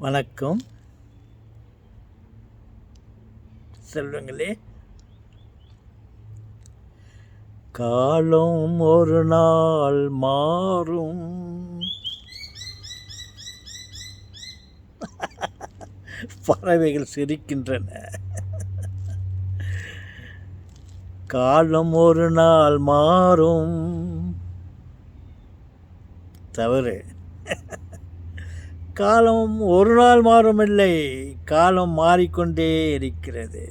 வணக்கம் செல்வங்களே. காலம் ஒரு நாள் மாறும், பறவைகள் சிரிக்கின்றன. காலம் ஒரு நாள் மாறும், தவறு. காலம் ஒரு நாள் மாறுமில்லை, காலம் மாறிக்கொண்டே இருக்கிறது.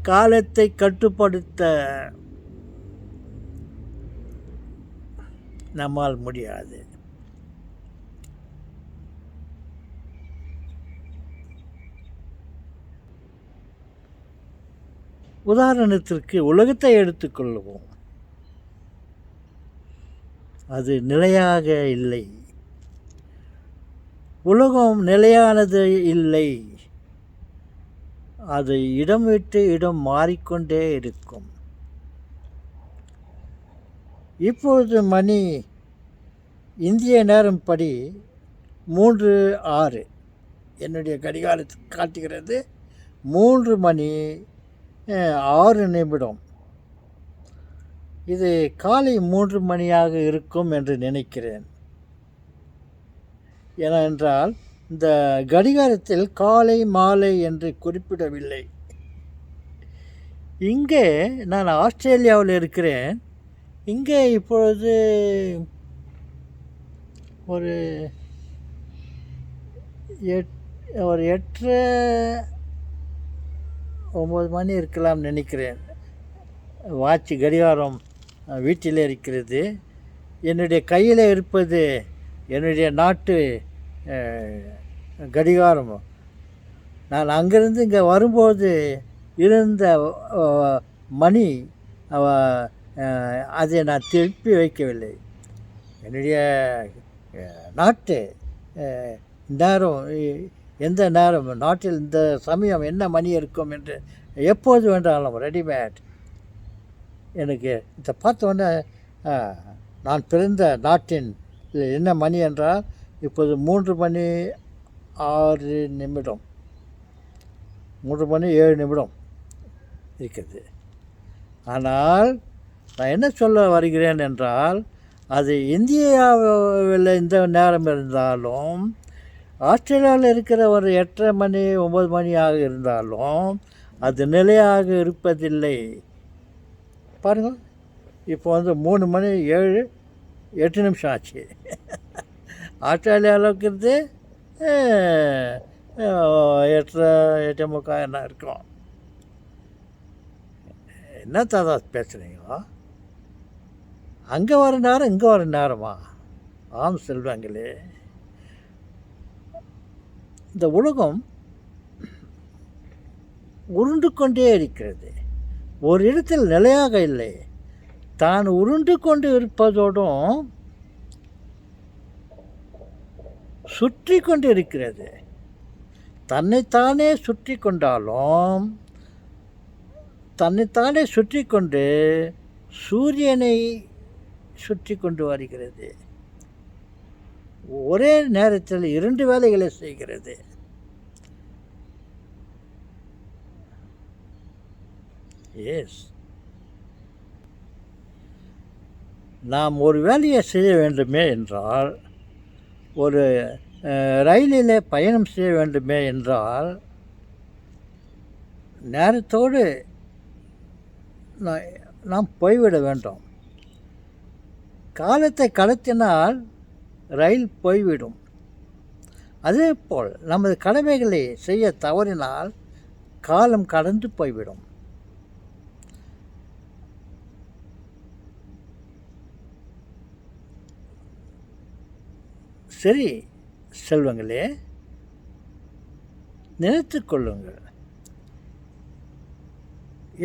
காலத்தை கட்டுப்படுத்த நம்மால் முடியாது. உதாரணத்திற்கு உலகத்தை எடுத்துக்கொள்வோம். அது நிலையாக இல்லை. உலகம் நிலையானது இல்லை. அது இடம் விட்டு இடம் மாறிக்கொண்டே இருக்கும். இப்பொழுது மணி இந்திய நேரப்படி 3:06. என்னுடைய கடிகாரத்தில் காட்டுகிறது 3 மணி 6 நிமிடம். இது காலை 3 மணியாக இருக்கும் என்று நினைக்கிறேன். ஏனென்றால் இந்த கடிகாரத்தில் காலை மாலை என்று குறிப்பிடவில்லை. இங்கே நான் ஆஸ்திரேலியாவில் இருக்கிறேன். இங்கே இப்பொழுது ஒரு 8:30-9 மணி இருக்கலாம் நினைக்கிறேன். வாட்ச் கடிகாரம் வீட்டில் இருக்கிறது. என்னுடைய கையில் இருப்பது என்னுடைய நாட்டு கடிகாரம். நான் அங்கிருந்து இங்கே வரும்போது இருந்த மணி அதை நான் திருப்பி வைக்கவில்லை. என்னுடைய நாட்டு நேரம், எந்த நேரம் நாட்டில் இந்த சமயம் என்ன மணி இருக்கும் என்று எப்போது வேண்டாலும் ரெடிமேட். எனக்கு இதை பார்த்தோன்னே நான் பிறந்த நாட்டின் என்ன மணி என்றால் இப்போது 3 மணி 6 நிமிடம், 3 மணி 7 நிமிடம் இருக்கிறது. ஆனால் நான் என்ன சொல்ல வருகிறேன் என்றால், அது இந்தியாவில் இந்த நேரம் இருந்தாலும், ஆஸ்திரேலியாவில் இருக்கிற ஒரு 8:30 மணி 9 மணியாக இருந்தாலும் அது நிலையாக இருப்பதில்லை. பாருங்கள், இப்போ 3 மணி 8 நிமிஷம் ஆச்சு. ஆஸ்திரேலியாவில் இருக்கிறது 8:30-8:45 என்ன இருக்கும். என்ன தாதா பேசுகிறீங்களா? அங்கே வர நேரம் இங்கே வர நேரமா? ஆம் செல்வாங்களே, இந்த உலகம் உருண்டு கொண்டே இருக்கிறது. ஒரு இடத்தில் நிலையாக இல்லை. தான் உருண்டு கொண்டு இருப்பதோடும் சுற்றி கொண்டு இருக்கிறது. தன்னைத்தானே சுற்றி கொண்டாலும் தன்னைத்தானே சுற்றி கொண்டு சூரியனை சுற்றி கொண்டு வருகிறது. ஒரே நேரத்தில் 2 வேலைகளை செய்கிறது. எஸ், நாம் ஒரு வேலையை செய்ய வேண்டுமே என்றால், ஒரு ரயிலில் பயணம் செய்ய வேண்டுமே என்றால், நேரத்தோடு நாம் போய்விட வேண்டும். காலத்தை கடத்தினால் ரயில் போய்விடும். அதேபோல் நமது கடமைகளை செய்ய தவறினால் காலம் கடந்து போய்விடும். சரி செல்வங்களே, நினைத்து கொள்ளுங்கள்.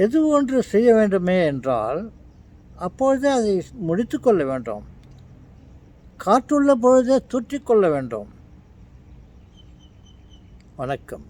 எது ஒன்று செய்ய வேண்டுமே என்றால் அப்பொழுது அதை முடித்து கொள்ள வேண்டும். காற்றுள்ள பொழுதே தூற்றிக்கொள்ள வேண்டும். வணக்கம்.